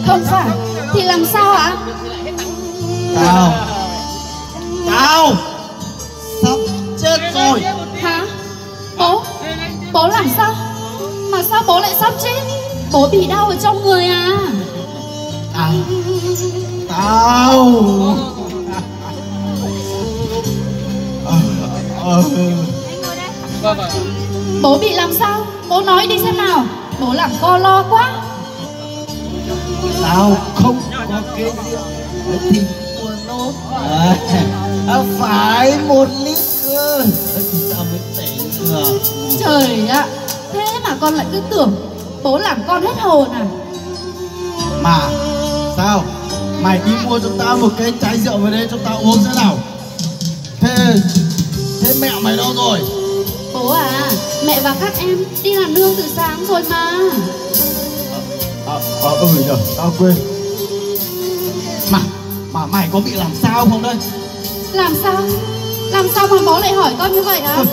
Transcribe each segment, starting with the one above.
Không phải thì làm sao ạ? Tao sắp chết rồi. Hả? Bố làm sao? Mà sao bố lại sắp chết? Bố bị đau ở trong người à? Tao Bố bị làm sao? Bố nói đi xem nào. Bố làm co lo quá. Tao không có cái rượu thì mua nốt. Phải 1 lít cơ thì tao mới tỉnh được. Trời ạ, thế mà con lại cứ tưởng bố làm con hết hồn à? Mà sao mày đi mua cho tao một cái trái rượu về đây cho tao uống thế nào? Thế mẹ mày đâu rồi? Bố à, mẹ và các em đi làm nương từ sáng rồi mà. Nhờ, tao quên. Mà mày có bị làm sao không đây? Làm sao? Làm sao mà bố lại hỏi con như vậy à?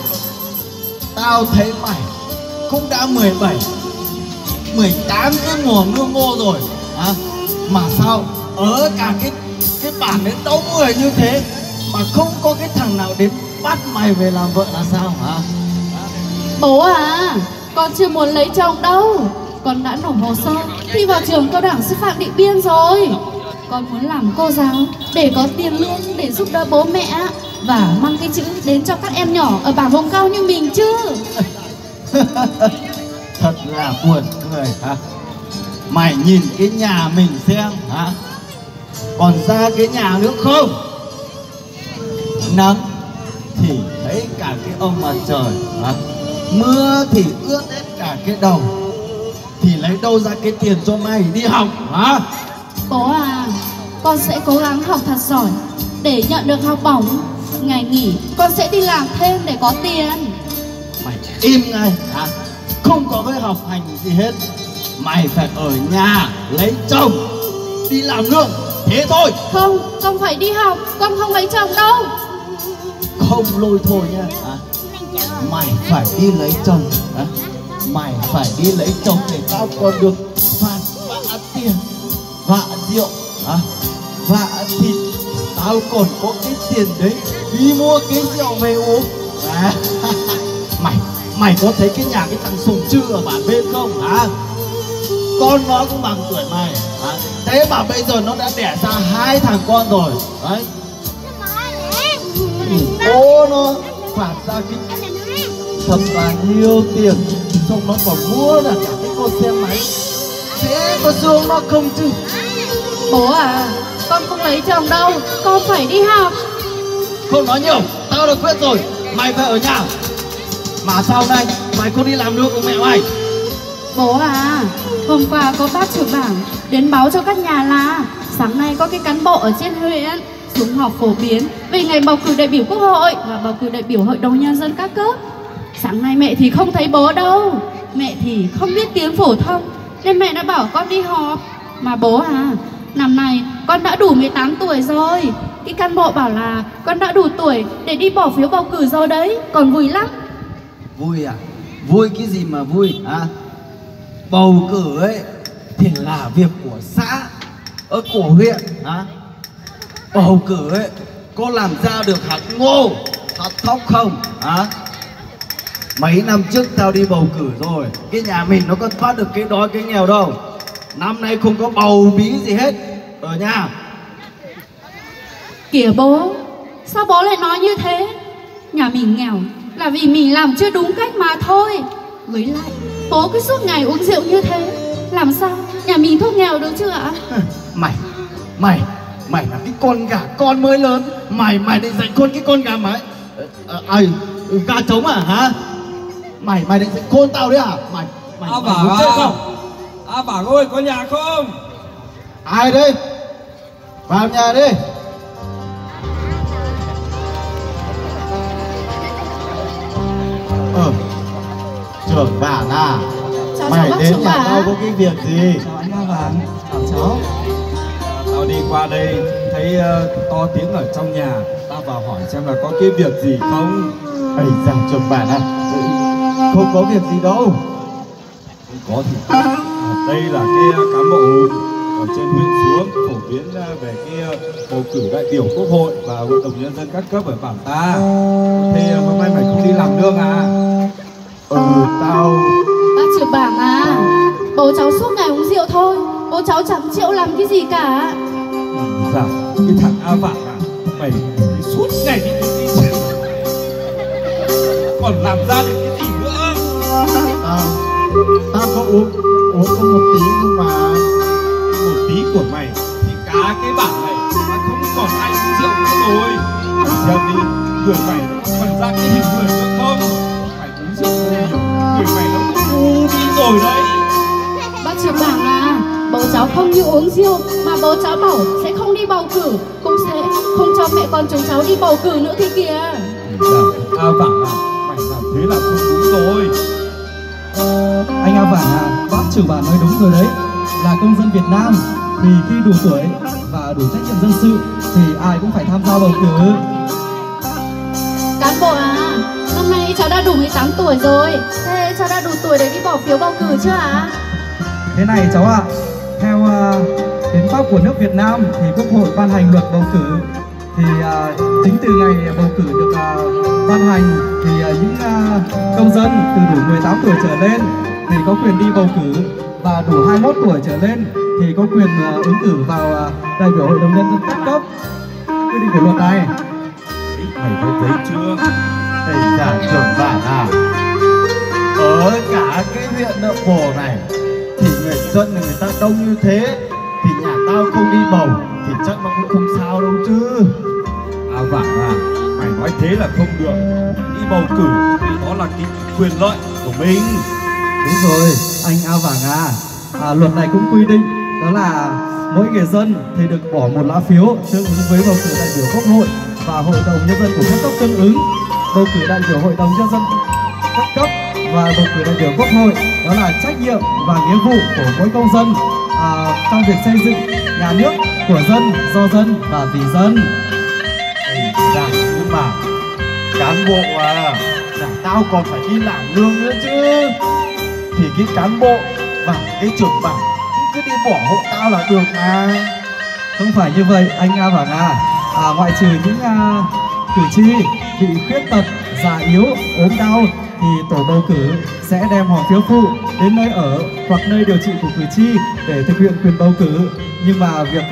Tao thấy mày cũng đã 17, 18 cái mùa mưa ngô rồi mà sao ở cả cái bản đến đông người như thế mà không có cái thằng nào đến bắt mày về làm vợ là sao hả? Bố à, con chưa muốn lấy chồng đâu. Con đã nộp hồ sơ thi vào trường cao đẳng sư phạm Điện Biên rồi. Con muốn làm cô giáo để có tiền lương để giúp đỡ bố mẹ và mang cái chữ đến cho các em nhỏ ở bản vùng cao như mình chứ. Thật là buồn cười hả? Mày nhìn cái nhà mình xem hả? Còn ra cái nhà nữa không? Nắng thì thấy cả cái ông mặt trời hả? Mưa thì ướt hết cả cái đầu. Thì lấy đâu ra cái tiền cho mày đi học hả? Bố à, con sẽ cố gắng học thật giỏi để nhận được học bổng. Ngày nghỉ con sẽ đi làm thêm để có tiền. Mày im ngay hả? Không có cái học hành gì hết. Mày phải ở nhà lấy chồng đi làm nương, thế thôi. Không, con phải đi học. Con không lấy chồng đâu. Không lôi thôi nha hả? Mày phải đi lấy chồng hả? Mày phải đi lấy chồng để tao còn được phạt vạ tiền, vạ rượu hả? Vạ thịt. Tao còn có cái tiền đấy đi mua cái rượu về uống. Mày có thấy cái nhà cái thằng Sùng Trư ở bản bên không hả? Con nó cũng bằng tuổi mày hả? Thế mà bây giờ nó đã đẻ ra 2 thằng con rồi đấy. Bố nó phạt ra cái thật là nhiều tiền, xong nó còn mua là cả cái con xe máy. Thế có Dương nó không chứ? Bố à, con không lấy chồng đâu. Con phải đi học. Không nói nhiều, tao đã quyết rồi. Mày phải ở nhà. Mà sau này mày không đi làm nương cùng mẹ mày. Bố à, hôm qua có bác trưởng bản đến báo cho các nhà là sáng nay có cái cán bộ ở trên huyện xuống họp phổ biến về ngày bầu cử đại biểu Quốc hội và bầu cử đại biểu Hội đồng Nhân dân các cấp. Sáng nay mẹ thì không thấy bố đâu. Mẹ thì không biết tiếng phổ thông nên mẹ đã bảo con đi họp. Mà bố à, năm nay con đã đủ 18 tuổi rồi. Cái cán bộ bảo là con đã đủ tuổi để đi bỏ phiếu bầu cử rồi đấy. Còn vui lắm. Vui à? Vui cái gì mà vui hả? Bầu cử ấy thì là việc của xã, của huyện hả? Bầu cử ấy có làm ra được hạt ngô, hạt thóc không hả? Mấy năm trước tao đi bầu cử rồi, cái nhà mình nó có thoát được cái đói cái nghèo đâu. Năm nay không có bầu bí gì hết ở nhà. Kìa bố, sao bố lại nói như thế? Nhà mình nghèo là vì mình làm chưa đúng cách mà thôi. Với lại bố cứ suốt ngày uống rượu như thế, làm sao nhà mình thoát nghèo được chứ ạ? Mày là cái con gà con mới lớn. Mày định dạy con cái con gà mà gà trống à hả? Mày định dạy con tao đấy à? Mày muốn chơi không? Bảo ơi, có nhà không? Ai đây? Vào nhà đi. Trưởng bản à? Chào Mày bác đến trưởng nhà bản. tao có cái việc gì? Chào anh Ba Vàng. Chào cháu. Tao đi qua đây thấy to tiếng ở trong nhà, tao vào hỏi xem là có cái việc gì không. Ây da, trưởng bản à? Không có việc gì đâu. Không có thì đây là cái cán bộ ở trên bầu cử đại biểu quốc hội và hội đồng nhân dân các cấp ở bản ta. Thế hôm nay mày không đi làm nương à? Tao... Bác trưởng bảng à, bố cháu suốt ngày uống rượu thôi, bố cháu chẳng chịu làm cái gì cả. Dạ, cái thằng A Vạn à, mày suốt ngày đi uống rượu, còn làm ra được cái gì nữa? Tao có uống có một tí nhưng mà... Một tí của mày thì cả cái bản này mà không còn ai uống rượu nữa rồi. Mày xem đi, người mày còn ra cái hình người nữa không? Mày uống rượu nhiều, người mày nó cũng ngu đi rồi đấy. Bác trưởng bảng à, bố cháu không như uống rượu mà bố cháu bảo sẽ không đi bầu cử, cũng sẽ không cho mẹ con chúng cháu đi bầu cử nữa thế kìa. Dạ, A Vạn à, mày làm thế là không đúng rồi. Anh A Vạn à, bác trưởng bản nói đúng rồi đấy. Là công dân Việt Nam thì khi đủ tuổi và đủ trách nhiệm dân sự thì ai cũng phải tham gia bầu cử. Cán bộ à, năm nay cháu đã đủ 18 tuổi rồi, thế cháu đã đủ tuổi để đi bỏ phiếu bầu cử chưa ạ? Thế này cháu ạ, theo hiến pháp của nước Việt Nam thì Quốc hội ban hành luật bầu cử. Thì tính từ ngày bầu cử được ban hành thì những công dân từ đủ 18 tuổi trở lên thì có quyền đi bầu cử, và đủ 21 tuổi trở lên thì có quyền ứng cử vào đại biểu hội đồng nhân dân các cấp. Quy định của luật này. Mày có thấy chưa? Thầy giảng trưởng bản à, ở cả cái huyện Nậm Pồ này thì người dân người ta đông như thế thì nhà tao không đi bầu thì chắc nó cũng không sao đâu chứ. A Vạn à, mày nói thế là không được. Đi bầu cử thì đó là cái quyền lợi của mình. Đúng rồi, anh A Vàng à, luật này cũng quy định đó là mỗi người dân thì được bỏ một lá phiếu tương ứng với bầu cử đại biểu quốc hội và hội đồng nhân dân của các cấp tương ứng. Bầu cử đại biểu hội đồng nhân dân các cấp và bầu cử đại biểu quốc hội đó là trách nhiệm và nghĩa vụ của mỗi công dân trong việc xây dựng nhà nước của dân, do dân và vì dân. Dạ, nhưng mà cán bộ à, dạ, tao còn phải đi làm lương nữa chứ. Thì cái cán bộ và cái trưởng bản cứ đi bỏ hộ tao là được mà. Không phải như vậy anh A Vàng à, ngoại trừ những cử tri bị khuyết tật, già yếu, ốm đau thì tổ bầu cử sẽ đem hòm phiếu phụ đến nơi ở hoặc nơi điều trị của cử tri để thực hiện quyền bầu cử. Nhưng mà việc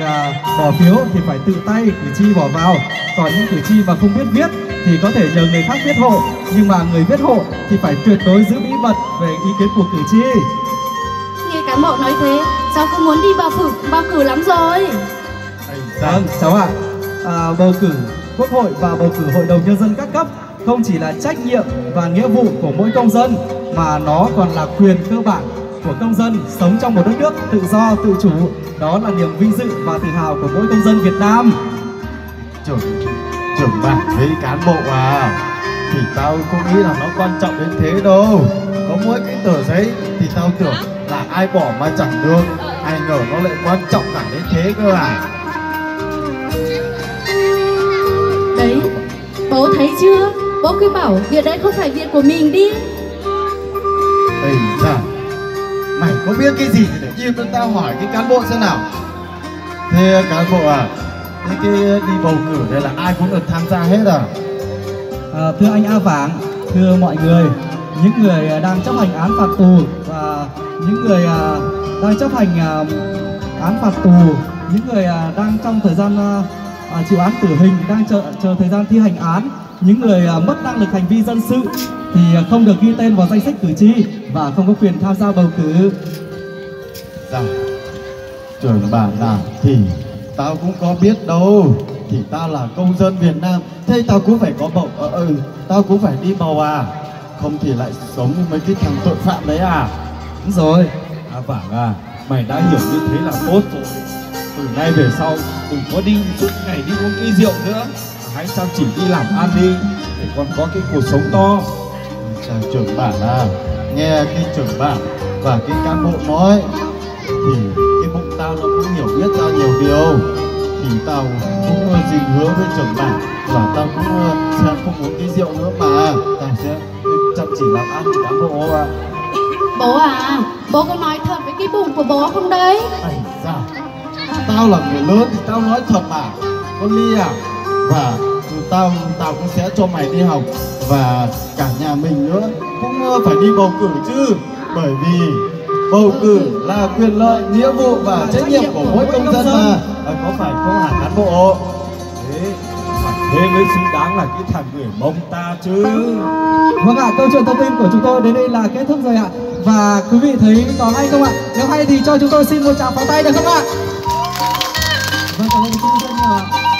bỏ phiếu thì phải tự tay cử tri bỏ vào. Còn những cử tri mà không biết viết thì có thể nhờ người khác viết hộ, nhưng mà người viết hộ thì phải tuyệt đối giữ bí mật về ý kiến của cử tri. Nghe cán bộ nói thế, cháu cũng muốn đi bầu cử lắm rồi. Vâng, cháu ạ. Bầu cử quốc hội và bầu cử hội đồng nhân dân các cấp không chỉ là trách nhiệm và nghĩa vụ của mỗi công dân mà nó còn là quyền cơ bản của công dân sống trong một đất nước tự do, tự chủ. Đó là niềm vinh dự và tự hào của mỗi công dân Việt Nam. Trưởng bản với cán bộ à, thì tao không nghĩ là nó quan trọng đến thế đâu. Có mỗi cái tờ giấy thì tao tưởng là ai bỏ mà chẳng được, ai ngờ nó lại quan trọng cả đến thế cơ à. Đấy, bố thấy chưa? Bố cứ bảo việc đấy không phải việc của mình đi. Ây da, mày có biết cái gì thì để im cho tao hỏi cái cán bộ xem nào. Thế cán bộ à, thế cái đi bầu cử đây là ai cũng được tham gia hết à? Thưa anh A Vàng, thưa mọi người, những người đang chấp hành án phạt tù và những người đang chấp hành án phạt tù, những người đang trong thời gian chịu án tử hình, đang chờ thời gian thi hành án, những người mất năng lực hành vi dân sự thì không được ghi tên vào danh sách cử tri và không có quyền tham gia bầu cử. Dạ, trưởng bản à, thì tao cũng có biết đâu. Thì tao là công dân Việt Nam, thế tao cũng phải có bầu, tao cũng phải đi bầu à. Không thì lại sống như mấy cái thằng tội phạm đấy à. Đúng rồi. A Vàng à, mày đã hiểu như thế là tốt rồi. Từ nay về sau đừng có đi suốt ngày đi uống cái rượu nữa, hãy chăm chỉ đi làm ăn đi để còn có cái cuộc sống to. Chào trưởng bản à, nghe cái trưởng bản và cái cán bộ nói thì cái bụng tao nó cũng hiểu biết ra nhiều điều. Thì tao cũng xin hứa với trưởng bản và tao cũng sẽ không uống cái rượu nữa mà tao sẽ chăm chỉ làm ăn cán bộ ạ. Bố à, bố có nói thật với cái bụng của bố không đấy? Ây da, tao là người lớn thì tao nói thật mà. con Ly à? Và tao cũng sẽ cho mày đi học, và cả nhà mình nữa cũng phải đi bầu cử chứ, bởi vì bầu cử là quyền lợi, nghĩa vụ và trách nhiệm của mỗi công dân mà, có phải không hả cán bộ? Thế mới xứng đáng là cái thằng người Mông ta chứ. Vâng ạ, câu chuyện thông tin của chúng tôi đến đây là kết thúc rồi ạ. Và quý vị thấy có hay không ạ? Nếu hay thì cho chúng tôi xin một tràng pháo tay được không ạ? Vâng, cảm ơn quý vị rất nhiều ạ.